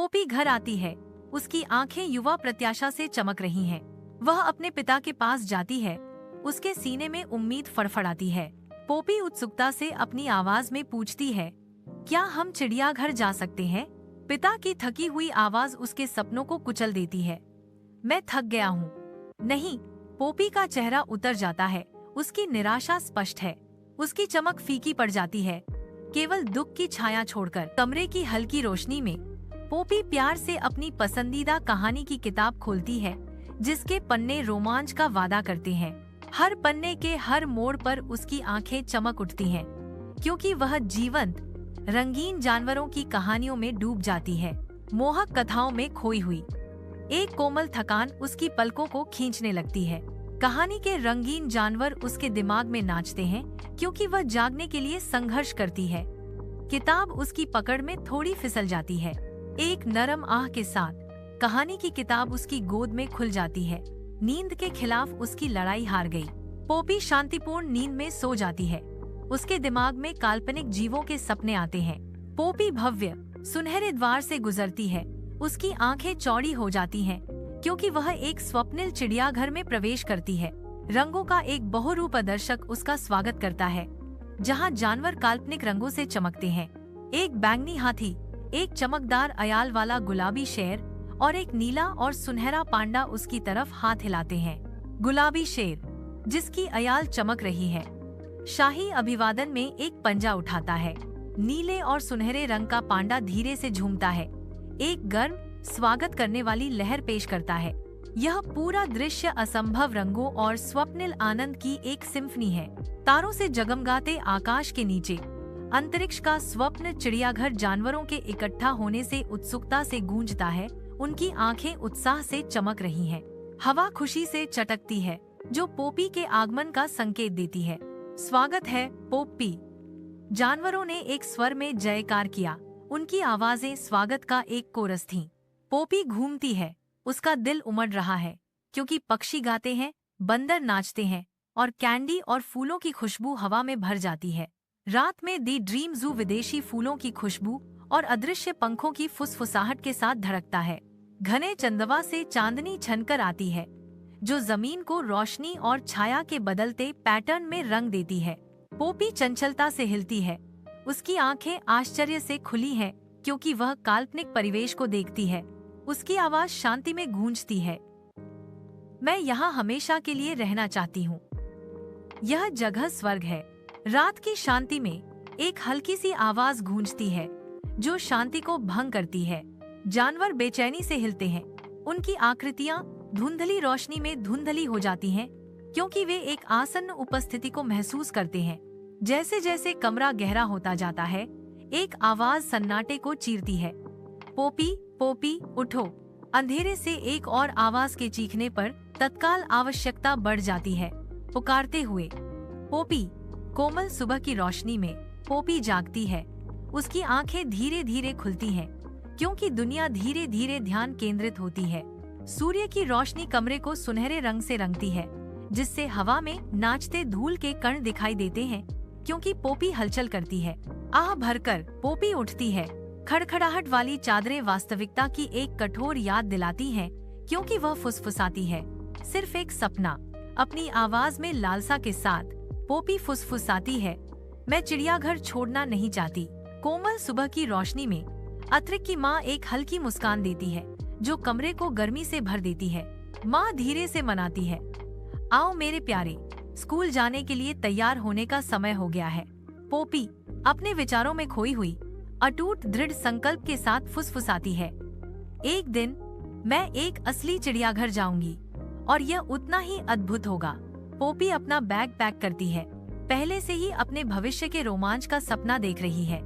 पोपी घर आती है। उसकी आंखें युवा प्रत्याशा से चमक रही हैं। वह अपने पिता के पास जाती है। उसके सीने में उम्मीद फड़फड़ाती है। पोपी उत्सुकता से अपनी आवाज में पूछती है, क्या हम चिड़ियाघर जा सकते हैं? पिता की थकी हुई आवाज उसके सपनों को कुचल देती है। मैं थक गया हूँ। नहीं, पोपी का चेहरा उतर जाता है। उसकी निराशा स्पष्ट है। उसकी चमक फीकी पड़ जाती है, केवल दुख की छाया छोड़कर। कमरे की हल्की रोशनी में पोपी प्यार से अपनी पसंदीदा कहानी की किताब खोलती है, जिसके पन्ने रोमांच का वादा करते हैं। हर पन्ने के हर मोड़ पर उसकी आंखें चमक उठती हैं, क्योंकि वह जीवंत रंगीन जानवरों की कहानियों में डूब जाती है, मोहक कथाओं में खोई हुई। एक कोमल थकान उसकी पलकों को खींचने लगती है। कहानी के रंगीन जानवर उसके दिमाग में नाचते हैं, क्योंकि वह जागने के लिए संघर्ष करती है। किताब उसकी पकड़ में थोड़ी फिसल जाती है। एक नरम आह के साथ कहानी की किताब उसकी गोद में खुल जाती है। नींद के खिलाफ उसकी लड़ाई हार गई। पोपी शांतिपूर्ण नींद में सो जाती है। उसके दिमाग में काल्पनिक जीवों के सपने आते हैं। पोपी भव्य सुनहरे द्वार से गुजरती है। उसकी आंखें चौड़ी हो जाती हैं, क्योंकि वह एक स्वप्निल चिड़ियाघर में प्रवेश करती है। रंगों का एक बहुरूप दर्शक उसका स्वागत करता है, जहां जानवर काल्पनिक रंगों से चमकते हैं। एक बैंगनी हाथी, एक चमकदार अयाल वाला गुलाबी शेर और एक नीला और सुनहरा पांडा उसकी तरफ हाथ हिलाते हैं। गुलाबी शेर, जिसकी अयाल चमक रही है, शाही अभिवादन में एक पंजा उठाता है। नीले और सुनहरे रंग का पांडा धीरे से झूमता है, एक गर्म स्वागत करने वाली लहर पेश करता है। यह पूरा दृश्य असंभव रंगों और स्वप्निल आनंद की एक सिम्फनी है। तारों से जगमगाते आकाश के नीचे अंतरिक्ष का स्वप्न चिड़ियाघर जानवरों के इकट्ठा होने से उत्सुकता से गूंजता है। उनकी आंखें उत्साह से चमक रही हैं। हवा खुशी से चटकती है, जो पोपी के आगमन का संकेत देती है। स्वागत है पोपी। जानवरों ने एक स्वर में जयकार किया। उनकी आवाजें स्वागत का एक कोरस थीं। पोपी घूमती है। उसका दिल उमड़ रहा है, क्योंकि पक्षी गाते हैं, बंदर नाचते हैं और कैंडी और फूलों की खुशबू हवा में भर जाती है। रात में दी ड्रीम जू विदेशी फूलों की खुशबू और अदृश्य पंखों की फुसफुसाहट के साथ धड़कता है। घने चंदवा से चांदनी छनकर आती है, जो जमीन को रोशनी और छाया के बदलते पैटर्न में रंग देती है। पोपी चंचलता से हिलती है। उसकी आंखें आश्चर्य से खुली हैं, क्योंकि वह काल्पनिक परिवेश को देखती है। उसकी आवाज शांति में गूंजती है, मैं यहाँ हमेशा के लिए रहना चाहती हूँ। यह जगह स्वर्ग है। रात की शांति में एक हल्की सी आवाज गूंजती है, जो शांति को भंग करती है। जानवर बेचैनी से हिलते हैं। उनकी आकृतियां धुंधली रोशनी में धुंधली हो जाती हैं, क्योंकि वे एक आसन्न उपस्थिति को महसूस करते हैं। जैसे जैसे कमरा गहरा होता जाता है, एक आवाज सन्नाटे को चीरती है, पोपी पोपी उठो। अंधेरे से एक और आवाज के चीखने पर तत्काल आवश्यकता बढ़ जाती है। पुकारते हुए पोपी। कोमल सुबह की रोशनी में पोपी जागती है। उसकी आंखें धीरे धीरे खुलती हैं, क्योंकि दुनिया धीरे धीरे ध्यान केंद्रित होती है। सूर्य की रोशनी कमरे को सुनहरे रंग से रंगती है, जिससे हवा में नाचते धूल के कण दिखाई देते हैं, क्योंकि पोपी हलचल करती है। आह भरकर पोपी उठती है। खड़खड़ाहट वाली चादरें वास्तविकता की एक कठोर याद दिलाती हैं, क्योंकि वह फुसफुसाती है, सिर्फ एक सपना। अपनी आवाज में लालसा के साथ पोपी फुसफुसाती है, मैं चिड़ियाघर छोड़ना नहीं चाहती। कोमल सुबह की रोशनी में अत्रिक की माँ एक हल्की मुस्कान देती है, जो कमरे को गर्मी से भर देती है। माँ धीरे से मनाती है, आओ मेरे प्यारे, स्कूल जाने के लिए तैयार होने का समय हो गया है। पोपी अपने विचारों में खोई हुई अटूट दृढ़ संकल्प के साथ फुसफुसाती है, एक दिन मैं एक असली चिड़ियाघर जाऊंगी और यह उतना ही अद्भुत होगा। पोपी अपना बैग पैक करती है। पहले से ही अपने भविष्य के रोमांच का सपना देख रही है।